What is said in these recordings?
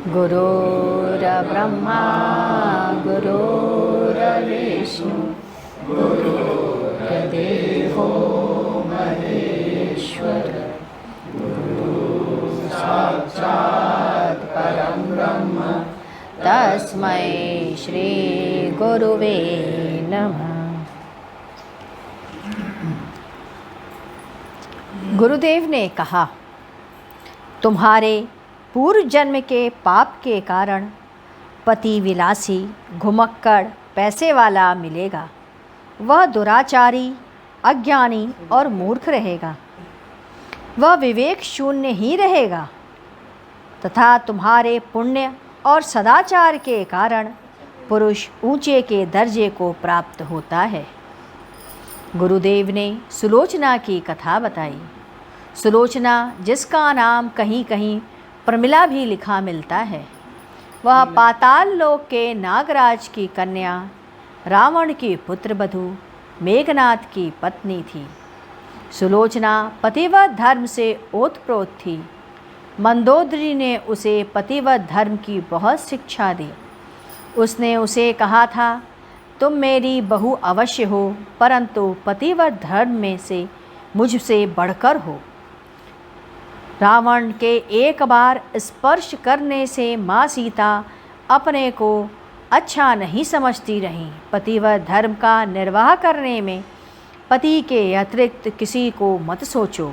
गुरुर्ब्रह्मा गुरुर्विष्णु गुरुर्देवो महेश्वर साक्षात् परं ब्रह्म तस्मै श्री गुरुवे नमः। गुरुदेव ने कहा, तुम्हारे पूर्व जन्म के पाप के कारण पति विलासी, घुमक्कड़, पैसे वाला मिलेगा। वह दुराचारी, अज्ञानी और मूर्ख रहेगा। वह विवेक शून्य ही रहेगा तथा तुम्हारे पुण्य और सदाचार के कारण पुरुष ऊंचे के दर्जे को प्राप्त होता है। गुरुदेव ने सुलोचना की कथा बताई। सुलोचना, जिसका नाम कहीं कहीं प्रमिला भी लिखा मिलता है, वह पाताल लोक के नागराज की कन्या, रावण की पुत्रवधू मेघनाद की पत्नी थी। सुलोचना पतिव्रत धर्म से ओतप्रोत थी। मंदोदरी ने उसे पतिव्रत धर्म की बहुत शिक्षा दी। उसने उसे कहा था, तुम मेरी बहू अवश्य हो, परंतु पतिव्रत धर्म में से मुझसे बढ़कर हो। रावण के एक बार स्पर्श करने से माँ सीता अपने को अच्छा नहीं समझती रहीं। पतिव्रत धर्म का निर्वाह करने में पति के अतिरिक्त किसी को मत सोचो।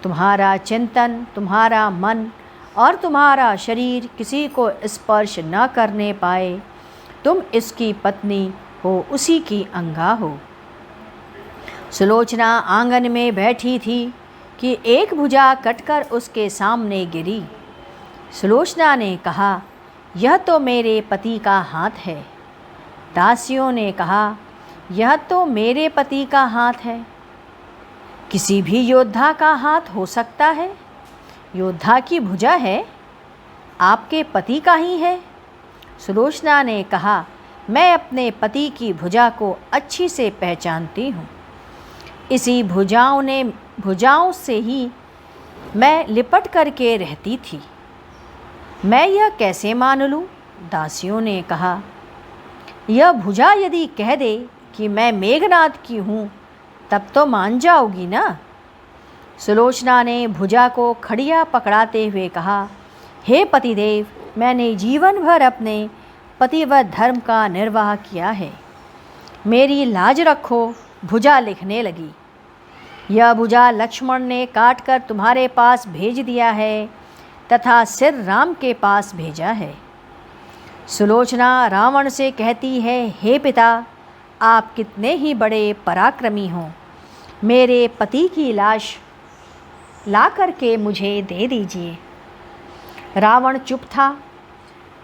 तुम्हारा चिंतन, तुम्हारा मन और तुम्हारा शरीर किसी को स्पर्श न करने पाए, तुम इसकी पत्नी हो, उसी की अंगा हो। सुलोचना आंगन में बैठी थी कि एक भुजा कटकर उसके सामने गिरी। सुलोचना ने कहा, यह तो मेरे पति का हाथ है। दासियों ने कहा, यह तो मेरे पति का हाथ है। किसी भी योद्धा का हाथ हो सकता है। योद्धा की भुजा है, आपके पति का ही है। सुलोचना ने कहा, मैं अपने पति की भुजा को अच्छी से पहचानती हूँ। इसी भुजाओं से ही मैं लिपट करके रहती थी। मैं यह कैसे मान लूँ? दासियों ने कहा, यह भुजा यदि कह दे कि मैं मेघनाद की हूँ, तब तो मान जाओगी ना? सुलोचना ने भुजा को खड़िया पकड़ाते हुए कहा, हे पतिदेव, मैंने जीवन भर अपने पतिव्रत धर्म का निर्वाह किया है। मेरी लाज रखो। भुजा लिखने लगी, यह भुजा लक्ष्मण ने काटकर तुम्हारे पास भेज दिया है तथा सिर राम के पास भेजा है। सुलोचना रावण से कहती है, हे पिता, आप कितने ही बड़े पराक्रमी हो। मेरे पति की लाश ला करके मुझे दे दीजिए। रावण चुप था।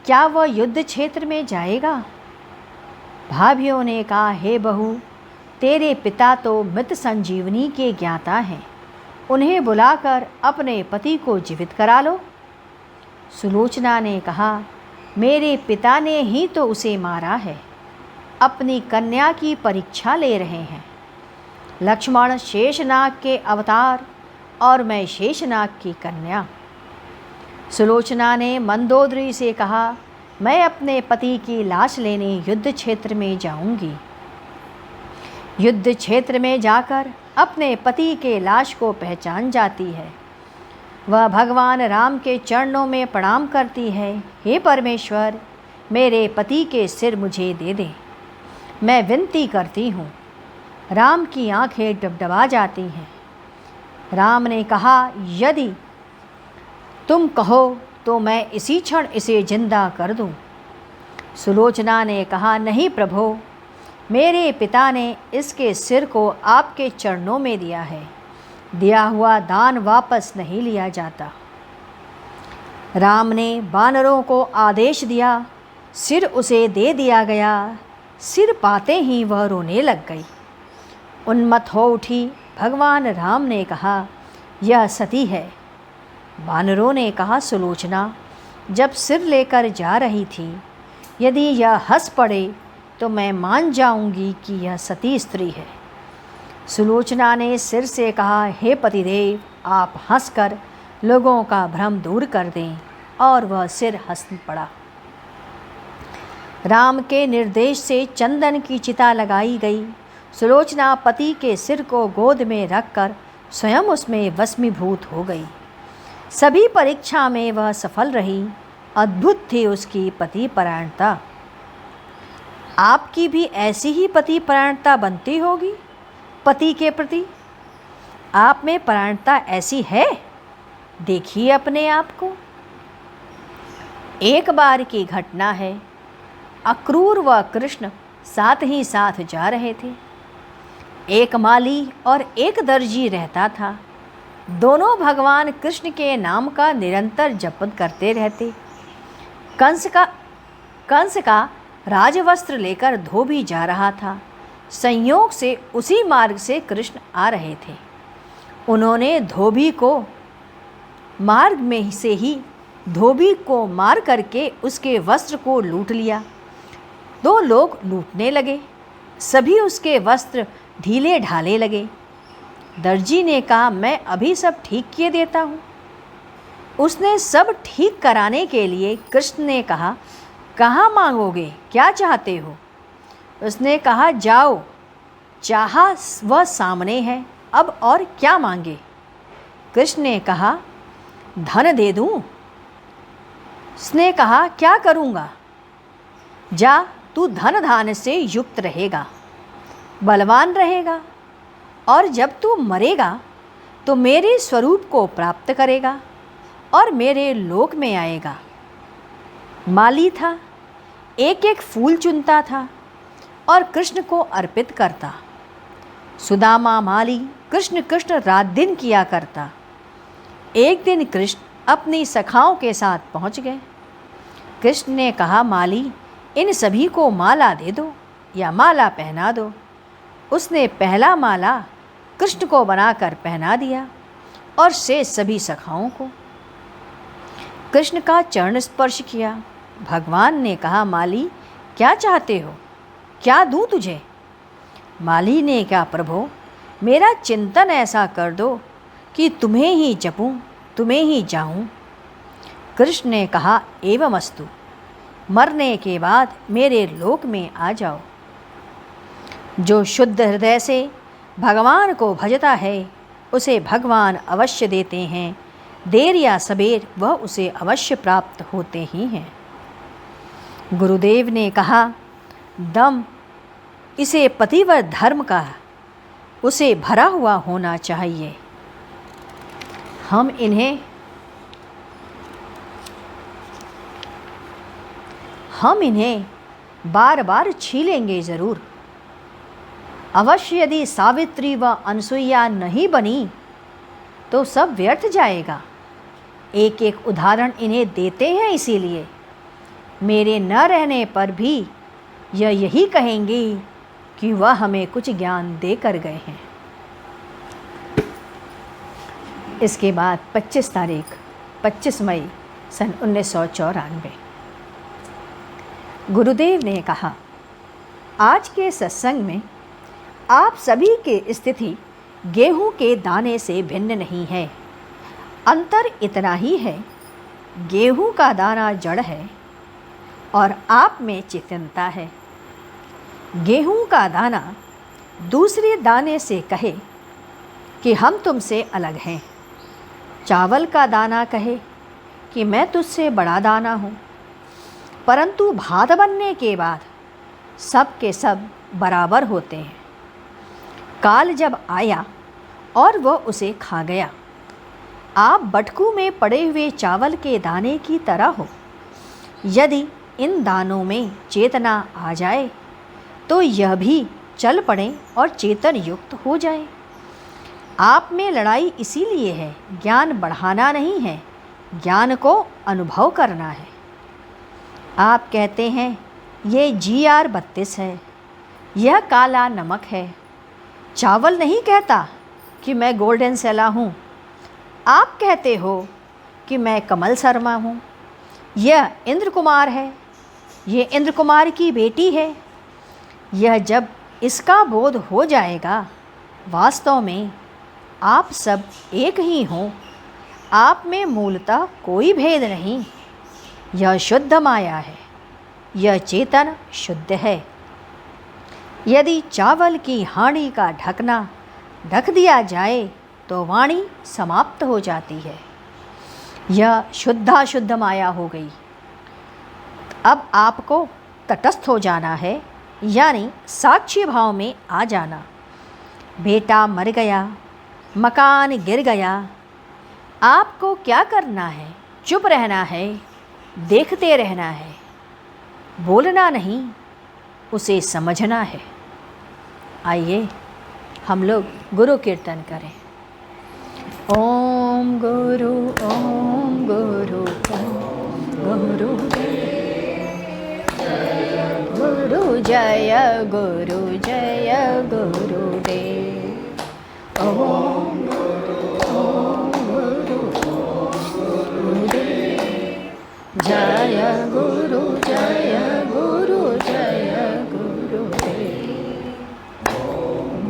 क्या वह युद्ध क्षेत्र में जाएगा? भाभियों ने कहा, हे बहू, तेरे पिता तो मृत संजीवनी के ज्ञाता हैं। उन्हें बुलाकर अपने पति को जीवित करा लो। सुलोचना ने कहा, मेरे पिता ने ही तो उसे मारा है। अपनी कन्या की परीक्षा ले रहे हैं। लक्ष्मण शेषनाग के अवतार और मैं शेषनाग की कन्या। सुलोचना ने मंदोदरी से कहा, मैं अपने पति की लाश लेने युद्ध क्षेत्र में जाऊंगी। युद्ध क्षेत्र में जाकर अपने पति के लाश को पहचान जाती है। वह भगवान राम के चरणों में प्रणाम करती है, हे परमेश्वर, मेरे पति के सिर मुझे दे दे। मैं विनती करती हूँ। राम की आंखें डबडबा जाती हैं। राम ने कहा, यदि तुम कहो तो मैं इसी क्षण इसे जिंदा कर दूँ। सुलोचना ने कहा, नहीं प्रभो, मेरे पिता ने इसके सिर को आपके चरणों में दिया है। दिया हुआ दान वापस नहीं लिया जाता। राम ने वानरों को आदेश दिया, सिर उसे दे दिया गया। सिर पाते ही वह रोने लग गई, उन्मत्त हो उठी। भगवान राम ने कहा, यह सती है। वानरों ने कहा, सुलोचना जब सिर लेकर जा रही थी, यदि यह हंस पड़े तो मैं मान जाऊंगी कि यह सती स्त्री है। सुलोचना ने सिर से कहा, हे पतिदेव, आप हंसकर लोगों का भ्रम दूर कर दें। और वह सिर हंस पड़ा। राम के निर्देश से चंदन की चिता लगाई गई। सुलोचना पति के सिर को गोद में रखकर स्वयं उसमें वशीभूत हो गई। सभी परीक्षा में वह सफल रही। अद्भुत थी उसकी पति परायणता। आपकी भी ऐसी ही पति परायणता बनती होगी पति के प्रति। आप में परायणता ऐसी है? देखिए अपने आप को। एक बार की घटना है। अक्रूर व कृष्ण साथ ही साथ जा रहे थे। एक माली और एक दर्जी रहता था। दोनों भगवान कृष्ण के नाम का निरंतर जप करते रहते। कंस का राजवस्त्र लेकर धोबी जा रहा था। संयोग से उसी मार्ग से कृष्ण आ रहे थे। उन्होंने धोबी को मार्ग में से ही धोबी को मार करके उसके वस्त्र को लूट लिया। दो लोग लूटने लगे। सभी उसके वस्त्र ढीले ढाले लगे। दर्जी ने कहा, मैं अभी सब ठीक किए देता हूँ। उसने सब ठीक कराने के लिए कृष्ण ने कहा, कहाँ मांगोगे, क्या चाहते हो? उसने कहा, जाओ, चाहा वह सामने है, अब और क्या मांगे? कृष्ण ने कहा, धन दे दूँ। उसने कहा, क्या करूँगा? जा, तू धन धान से युक्त रहेगा, बलवान रहेगा, और जब तू मरेगा तो मेरे स्वरूप को प्राप्त करेगा और मेरे लोक में आएगा। माली था। एक एक फूल चुनता था और कृष्ण को अर्पित करता। सुदामा माली कृष्ण कृष्ण रात दिन किया करता। एक दिन कृष्ण अपनी सखाओं के साथ पहुंच गए। कृष्ण ने कहा, माली, इन सभी को माला दे दो या माला पहना दो। उसने पहला माला कृष्ण को बनाकर पहना दिया और शेष सभी सखाओं को। कृष्ण का चरण स्पर्श किया। भगवान ने कहा, माली, क्या चाहते हो, क्या दूं तुझे? माली ने कहा, प्रभु, मेरा चिंतन ऐसा कर दो कि तुम्हें ही जपूं, तुम्हें ही जाऊं। कृष्ण ने कहा, एवमस्तु, मरने के बाद मेरे लोक में आ जाओ। जो शुद्ध हृदय से भगवान को भजता है उसे भगवान अवश्य देते हैं। देर या सबेर वह उसे अवश्य प्राप्त होते ही हैं। गुरुदेव ने कहा, दम इसे पतिव्रत धर्म का उसे भरा हुआ होना चाहिए। हम इन्हें बार बार छीलेंगे ज़रूर। अवश्य यदि सावित्री व अनसुईया नहीं बनी तो सब व्यर्थ जाएगा। एक एक उदाहरण इन्हें देते हैं, इसीलिए मेरे न रहने पर भी यह यही कहेंगे कि वह हमें कुछ ज्ञान देकर गए हैं। इसके बाद 25 मई सन 1994 गुरुदेव ने कहा, आज के सत्संग में आप सभी की स्थिति गेहूं के दाने से भिन्न नहीं है। अंतर इतना ही है, गेहूं का दाना जड़ है और आप में चेतनता है। गेहूं का दाना दूसरे दाने से कहे कि हम तुमसे अलग हैं। चावल का दाना कहे कि मैं तुझसे बड़ा दाना हूँ। परंतु भात बनने के बाद सब के सब बराबर होते हैं। काल जब आया और वह उसे खा गया। आप बटकू में पड़े हुए चावल के दाने की तरह हो। यदि इन दानों में चेतना आ जाए तो यह भी चल पड़े और चेतन युक्त हो जाए। आप में लड़ाई इसीलिए है, ज्ञान बढ़ाना नहीं है, ज्ञान को अनुभव करना है। आप कहते हैं ये GR 32 है, यह काला नमक है। चावल नहीं कहता कि मैं गोल्डन सेला हूँ। आप कहते हो कि मैं कमल शर्मा हूँ। यह इंद्र कुमार है, ये इंद्र कुमार की बेटी है। यह जब इसका बोध हो जाएगा, वास्तव में आप सब एक ही हों। आप में मूलतः कोई भेद नहीं, यह शुद्ध माया है, यह चेतन शुद्ध है। यदि चावल की हांडी का ढकना ढक दिया जाए तो वाणी समाप्त हो जाती है। यह शुद्धाशुद्ध माया हो गई। अब आपको तटस्थ हो जाना है, यानी साक्षी भाव में आ जाना। बेटा मर गया, मकान गिर गया, आपको क्या करना है? चुप रहना है, देखते रहना है, बोलना नहीं, उसे समझना है। आइए हम लोग गुरु कीर्तन करें। ओम गुरु गुरु गुरु गुरु जय गुरुदेव। ओम गुरु गुरुदेव जय गुरु जय गुरु जय गुरुदेव।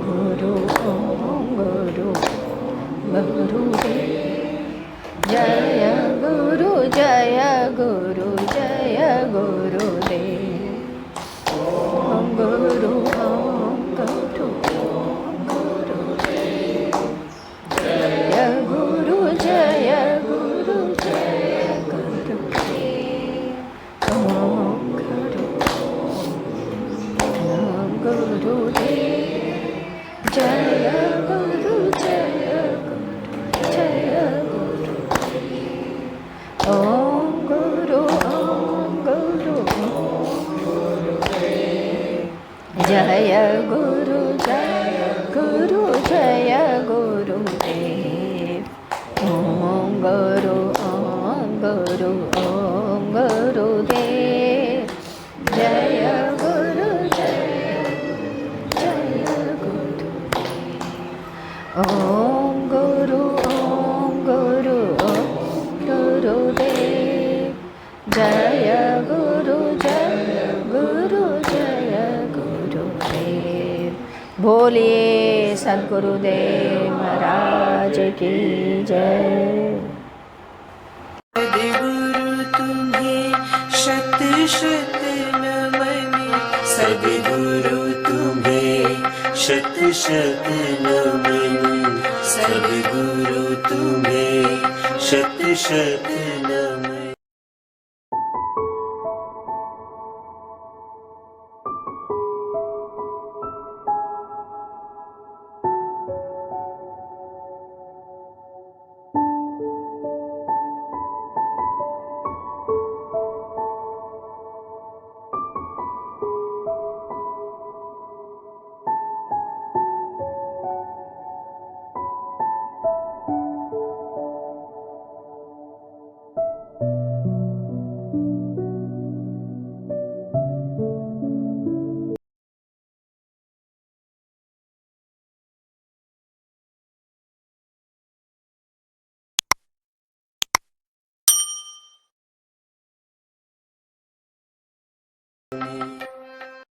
गुरु गुरु गुरुदेव जय गुरु जय गुरु जय गुरुदेव। गुरु गुरुदेव जय गुरु जय गुरु जय गुरुदेव। गुरुदेव जय गुरु जय गुरु जय गुरुदेव। ओम गुरु जय गुरु जय गुरु जय गुरुदेव। ओम गुरु गुरुदेव जय गुरु जय जय गुरुदेव। ओम गुरु गुरुदेव जय गुरु जय गुरु जय गुरुदेव। बोलिए सद्गुरुदेव महाराज की जय। सद्गुरु तुम्हें शत शत नमन। सद्गुरु तुम्हें शत शत नमन। सद्गुरु तुम्हें शत शत नमन।